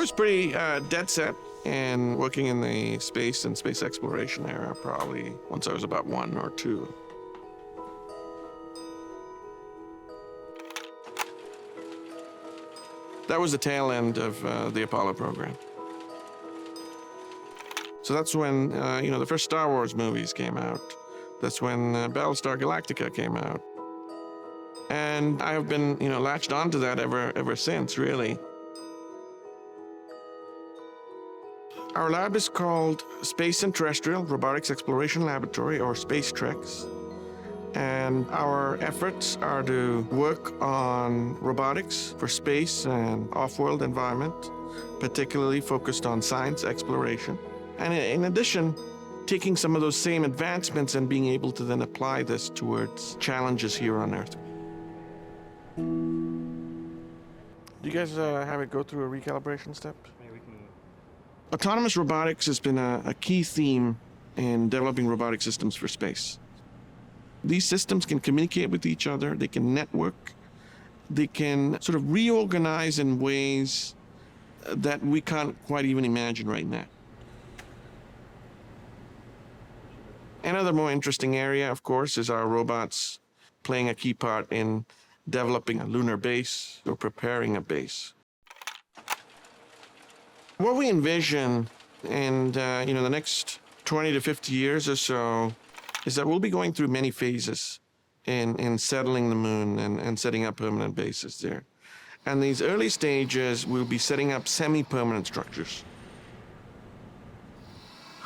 was pretty dead set in working in the space and space exploration era, probably once I was about 1 or 2. That was the tail end of the Apollo program. So that's when, the first Star Wars movies came out. That's when Battlestar Galactica came out. And I have been, latched onto that ever since, really. Our lab is called Space and Terrestrial Robotics Exploration Laboratory, or SpaceTREx. And our efforts are to work on robotics for space and off-world environment, particularly focused on science exploration. And in addition, taking some of those same advancements and being able to then apply this towards challenges here on Earth. Do you guys have it go through a recalibration step? Autonomous robotics has been a key theme in developing robotic systems for space. These systems can communicate with each other, they can network, they can sort of reorganize in ways that we can't quite even imagine right now. Another more interesting area, of course, is our robots playing a key part in developing a lunar base or preparing a base. What we envision in the next 20 to 50 years or so is that we'll be going through many phases in settling the moon and setting up permanent bases there. And these early stages, we'll be setting up semi-permanent structures.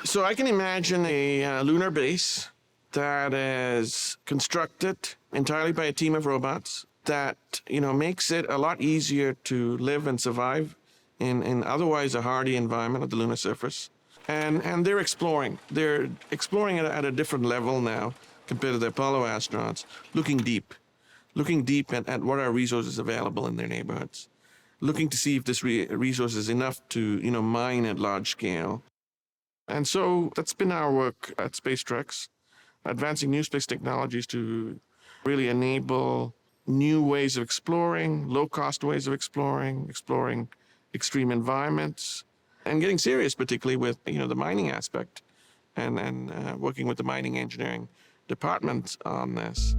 So I can imagine a lunar base that is constructed entirely by a team of robots that, makes it a lot easier to live and survive in otherwise a hardy environment at the lunar surface. And they're exploring. They're exploring at a different level now compared to the Apollo astronauts, looking deep at what are resources available in their neighborhoods, looking to see if this resource is enough to, mine at large scale. And so that's been our work at SpaceTREx, advancing new space technologies to really enable new ways of exploring, low-cost ways of exploring extreme environments, and getting serious, particularly with the mining aspect, and working with the mining engineering department on this.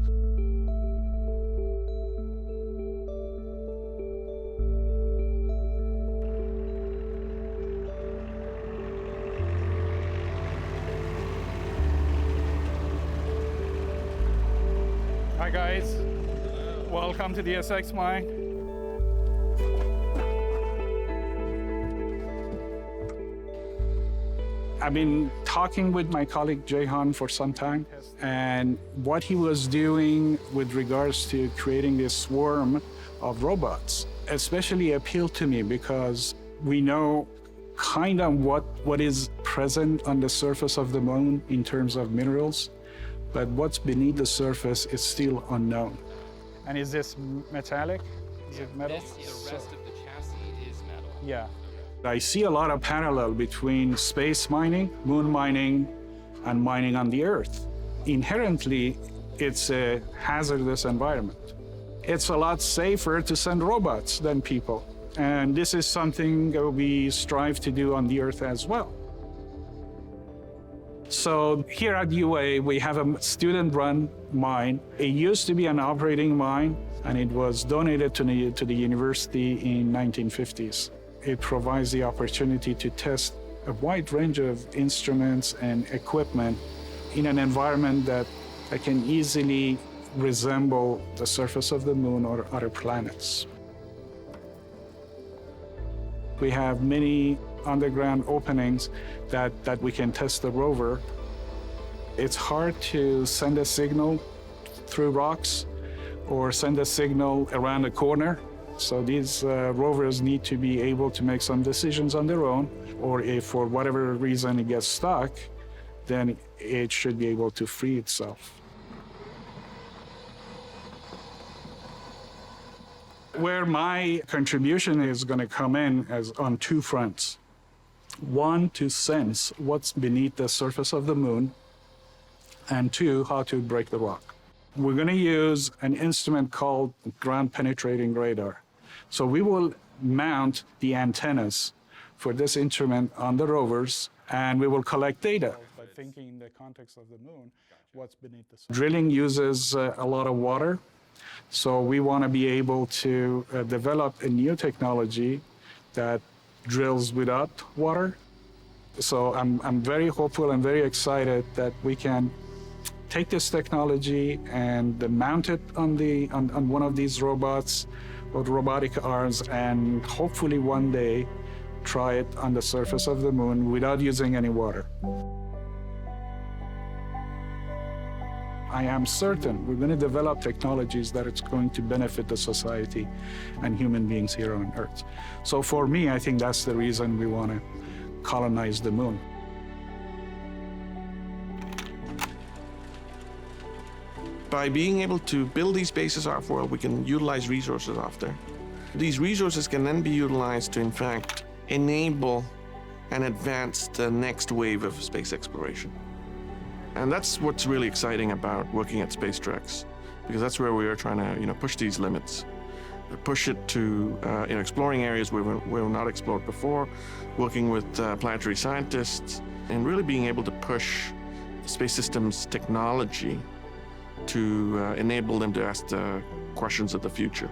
Hi guys, welcome to the SX mine. I've been talking with my colleague Jekan for some time, and what he was doing with regards to creating this swarm of robots especially appealed to me because we know kind of what is present on the surface of the moon in terms of minerals, but what's beneath the surface is still unknown. And is this metallic? Is it metal? The rest of the chassis is metal. Yeah. I see a lot of parallel between space mining, moon mining, and mining on the Earth. Inherently, it's a hazardous environment. It's a lot safer to send robots than people. And this is something that we strive to do on the Earth as well. So here at UA, we have a student-run mine. It used to be an operating mine, and it was donated to the university in 1950s. It provides the opportunity to test a wide range of instruments and equipment in an environment that can easily resemble the surface of the moon or other planets. We have many underground openings that we can test the rover. It's hard to send a signal through rocks or send a signal around a corner. So these rovers need to be able to make some decisions on their own, or if for whatever reason it gets stuck, then it should be able to free itself. Where my contribution is going to come in is on two fronts. One, to sense what's beneath the surface of the moon, and two, how to break the rock. We're going to use an instrument called ground penetrating radar. So we will mount the antennas for this instrument on the rovers, and we will collect data. By thinking in the context of the moon, what's beneath the surface. Drilling uses a lot of water, so we want to be able to develop a new technology that drills without water. So I'm very hopeful and very excited that we can take this technology and mount it on one of these robots or robotic arms, and hopefully one day try it on the surface of the moon without using any water. I am certain we're going to develop technologies that it's going to benefit the society and human beings here on Earth. So for me, I think that's the reason we want to colonize the moon. By being able to build these bases off-world, we can utilize resources off there. These resources can then be utilized to, in fact, enable and advance the next wave of space exploration. And that's what's really exciting about working at SpaceTREx, because that's where we are trying to, push these limits, push it to exploring areas where we're not explored before, working with planetary scientists, and really being able to push space systems technology to enable them to ask the questions of the future.